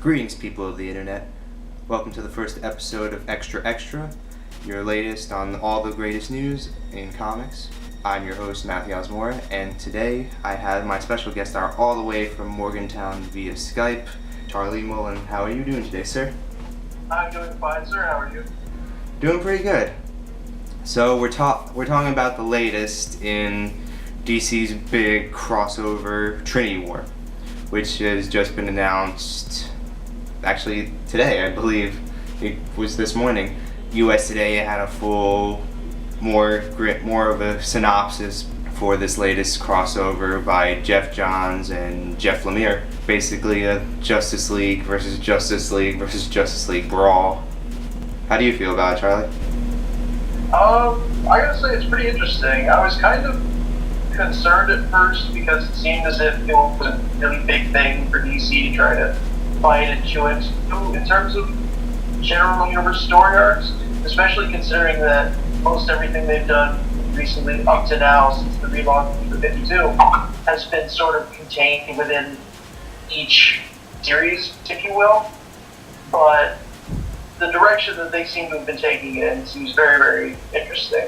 Greetings, people of the internet. Welcome to the first episode of Xtra, your latest on all the greatest news in comics. I'm your host, Matthew Osmora, and today I have my special guest star all the way from Morgantown via Skype, Charlie Mullins. How are you doing today, sir? I'm doing fine, sir. How are you? Doing pretty good. So we're talking about the latest in DC's big crossover Trinity War, which has just been announced. Actually, today, I believe it was this morning. US Today had a full, more of a synopsis for this latest crossover by Jeff Johns and Jeff Lemire. Basically, a Justice League versus Justice League versus Justice League brawl. How do you feel about it, Charlie? I gotta say it's pretty interesting. I was kind of concerned at first because it seemed as if it was a really big thing for DC to try to find into it in terms of general universe story arcs, especially considering that most everything they've done recently up to now since the relaunch of the 52 has been sort of contained within each series, if you will. But the direction that they seem to have been taking it in seems very, very interesting.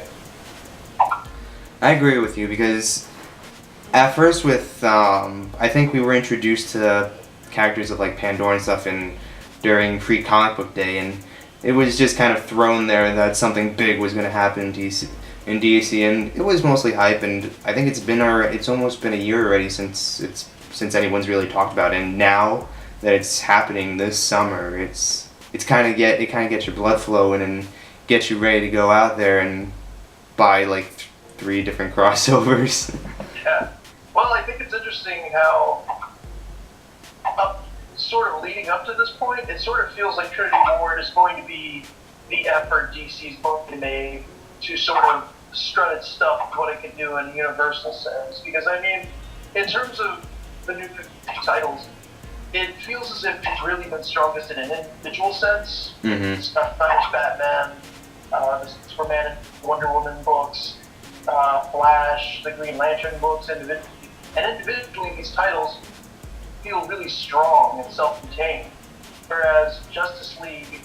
I agree with you because at first with I think we were introduced to characters of like Pandora and stuff during Free Comic Book Day, and it was just kind of thrown there that something big was going to happen in DC, and it was mostly hype. And I think it's almost been a year already since anyone's really talked about it. And now that it's happening this summer, it kind of gets your blood flowing and gets you ready to go out there and buy like 3 different crossovers. Yeah. Well, I think it's interesting how, sort of leading up to this point, it sort of feels like Trinity War is going to be the effort DC's going to make to sort of strut its stuff, what it can do in a universal sense. Because, I mean, in terms of the new titles, it feels as if it's really been strongest in an individual sense. Mm-hmm. Stuff like Batman, the Superman and Wonder Woman books, Flash, the Green Lantern books, individually these titles feel really strong and self-contained, whereas Justice League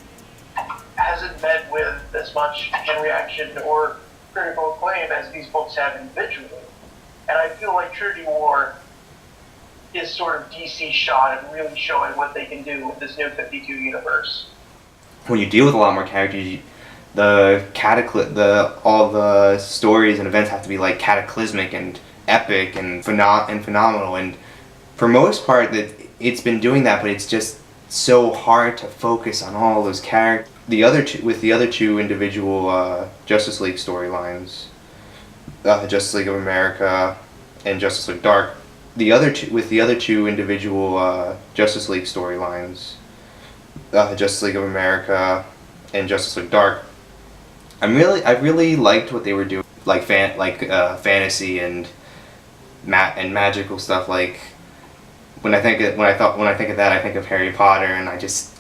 hasn't met with as much reaction or critical acclaim as these books have individually. And I feel like Trinity War is sort of DC's shot at really showing what they can do with this new 52 universe. When you deal with a lot more characters, all the stories and events have to be like cataclysmic and epic and phenomenal. And for most part, it's been doing that, but it's just so hard to focus on all those characters. The other two individual Justice League storylines, Justice League of America and Justice League Dark. The other two individual Justice League storylines, Justice League of America and Justice League Dark. I really liked what they were doing, like fantasy and magical stuff. Like when I think of that, I think of Harry Potter, and I just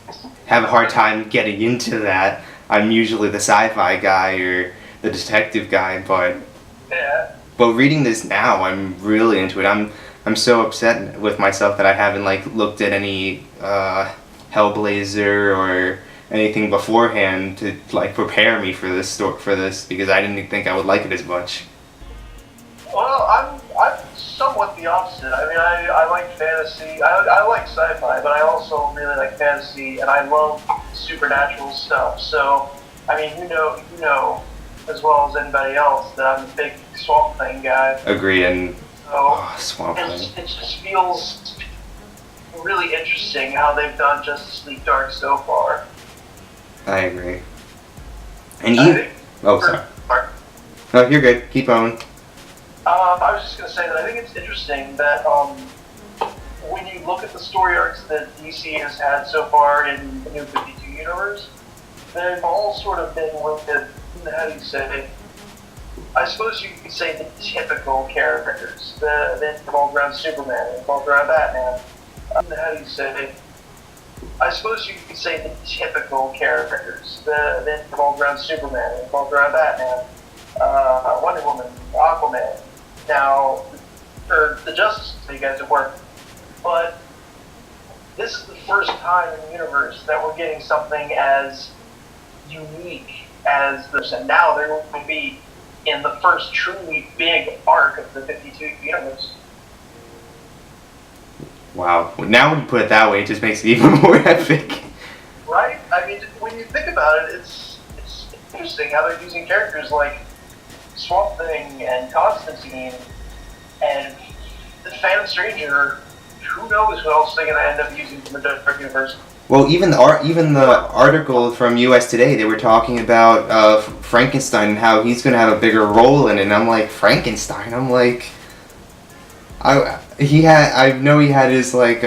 have a hard time getting into that. I'm usually the sci-fi guy or the detective guy, but reading this now, I'm really into it. I'm so upset with myself that I haven't looked at any Hellblazer or anything beforehand to prepare me for this because I didn't think I would like it as much. Well, I'm somewhat the opposite. I mean, I like fantasy. I like sci-fi, but I also really like fantasy, and I love supernatural stuff. So, I mean, you know, as well as anybody else, that I'm a big Swamp Thing guy. Agreed, and Swamp Thing. It just feels really interesting how they've done Justice League Dark so far. I agree. And sorry. No, you're good. Keep on. I was just going to say that I think it's interesting that when you look at the story arcs that DC has had so far in the New 52 universe, they've all sort of been with how do you say, I suppose you could say the typical characters that revolve around Superman, revolve around Batman. How do you say, I suppose you could say the typical characters that revolve around Superman, revolve around Batman, Wonder Woman, Aquaman. Now, for the Justice League guys at work, but this is the first time in the universe that we're getting something as unique as this, and now there will be in the first truly big arc of the 52 universe. Wow. Now when you put it that way, it just makes it even more epic. Right? I mean, when you think about it, it's interesting how they're using characters like Swamp Thing and Constantine and the Phantom Stranger. Who knows who else they're going to end up using from the Dark Universe? Well, even the article from US Today, they were talking about Frankenstein and how he's going to have a bigger role in it. And I'm like, Frankenstein? I'm like, I know he had his like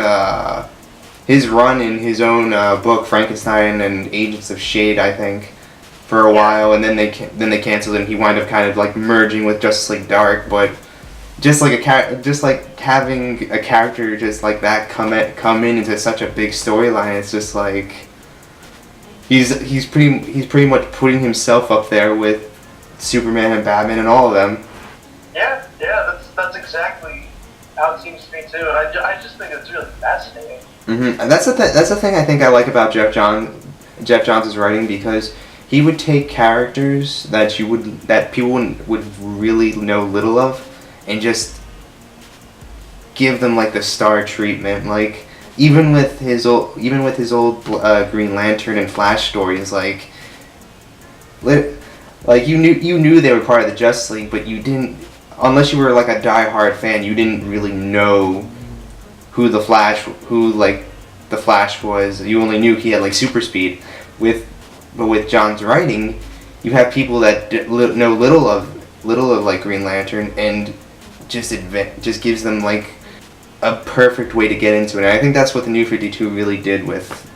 his run in his own book Frankenstein and Agents of Shade, I think, for a while, and then they canceled it. And he wound up kind of like merging with Justice League Dark, but just like having a character just like that come in into such a big storyline, it's just like he's pretty much putting himself up there with Superman and Batman and all of them. Yeah, that's exactly how it seems to me too, and I just think it's really fascinating. Mm-hmm. And that's the thing I think I like about Jeff Johns' writing, because he would take characters that people would really know little of, and just give them like the star treatment. Like even with his old Green Lantern and Flash stories, like you knew they were part of the Justice League, but you didn't, unless you were like a die-hard fan, you didn't really know who the Flash was. You only knew he had like super speed. But with John's writing, you have people that know little of like Green Lantern, and just gives them like a perfect way to get into it. And I think that's what the New 52 really did with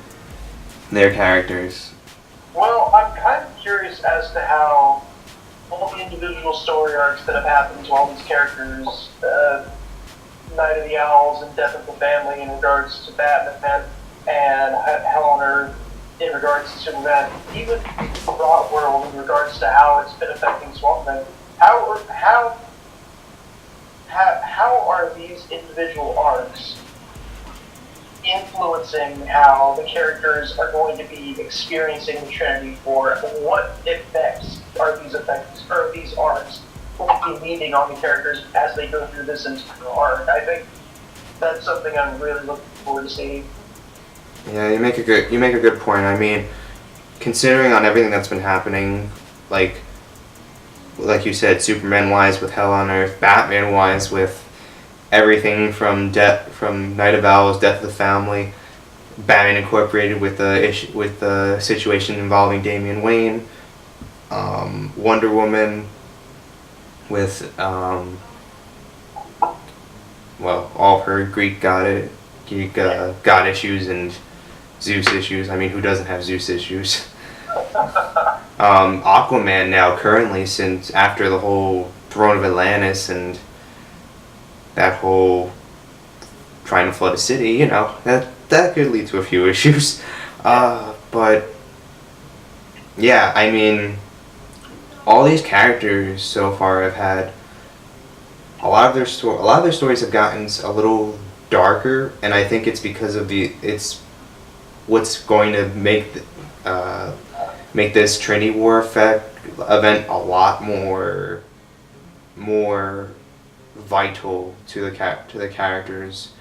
their characters. Well, I'm kind of curious as to how all the individual story arcs that have happened to all these characters, Night of the Owls and Death of the Family in regards to Batman, and Hell on Earth in regards to Superman, even the Broad World in regards to how it's been affecting Swamp Thing. How are these individual arcs influencing how the characters are going to be experiencing the Trinity War? What effects are these arcs going to be leaving on the characters as they go through this entire arc? I think that's something I'm really looking forward to seeing. Yeah, you make a good point. I mean, considering on everything that's been happening, like you said, Superman-wise with Hell on Earth, Batman-wise with everything from Night of Owls, Death of the Family, Batman Incorporated with the situation involving Damian Wayne, Wonder Woman with all of her Greek god issues and Zeus issues. I mean, who doesn't have Zeus issues? Aquaman now currently, since after the whole Throne of Atlantis and that whole trying to flood a city, that could lead to a few issues. But yeah, I mean, all these characters so far have had a lot of their stories have gotten a little darker, and I think it's because of it's what's going to make this Trinity War event a lot more vital to the characters,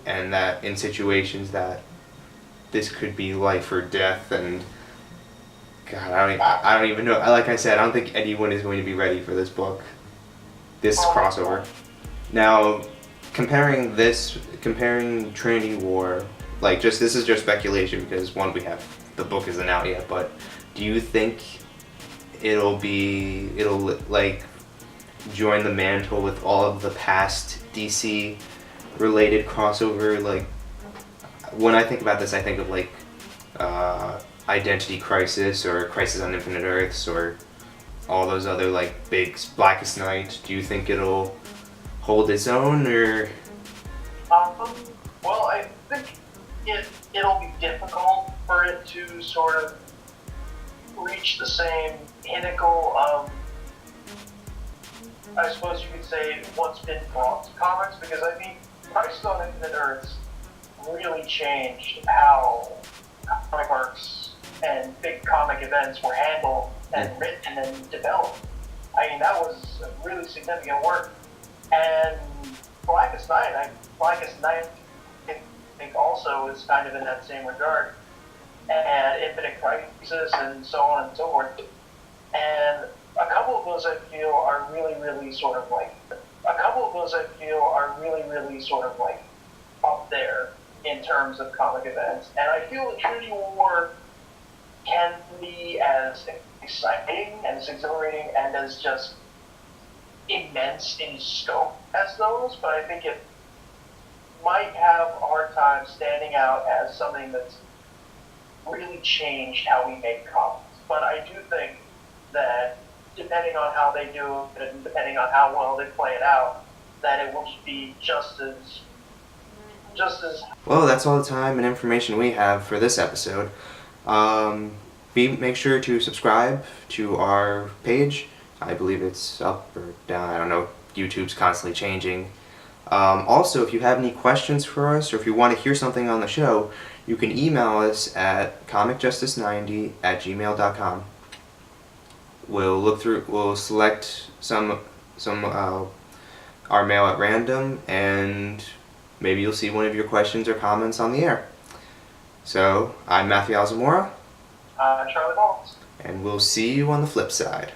and that in situations that this could be life or death. And God, I don't even know. Like I said, I don't think anyone is going to be ready for this book, this crossover. Now, comparing Trinity War, this is just speculation, because one, the book isn't out yet, but do you think it'll join the mantle with all of the past DC related crossover? Like, when I think about this, I think of Identity Crisis or Crisis on Infinite Earths or all those other big Blackest Night. Do you think it'll hold its own, or? Well, I think it'll be difficult for it to sort of reach the same pinnacle of, I suppose you could say, what's been brought to comics, because I mean, Crisis on Infinite Earths really changed how comic arcs and big comic events were handled and written and developed. I mean, that was really significant work. And Blackest Night, I think also is kind of in that same regard. And Infinite Crisis and so on and so forth. And a couple of those I feel are really, really sort of like up there in terms of comic events. And I feel that Trinity War can be as exciting and as exhilarating and as just immense in scope as those, but I think it might have a hard time standing out as something that's really changed how we make comics. But I do think that depending on how they do it and depending on how well they play it out, that it will be just as Well, that's all the time and information we have for this episode. Make sure to subscribe to our page. I believe it's up or down. I don't know. YouTube's constantly changing. Also, if you have any questions for us or if you want to hear something on the show, you can email us at comicjustice90@gmail.com. We'll select some our mail at random, and maybe you'll see one of your questions or comments on the air. So, I'm Matthew Alzamora. Charlie Mullins. And we'll see you on the flip side.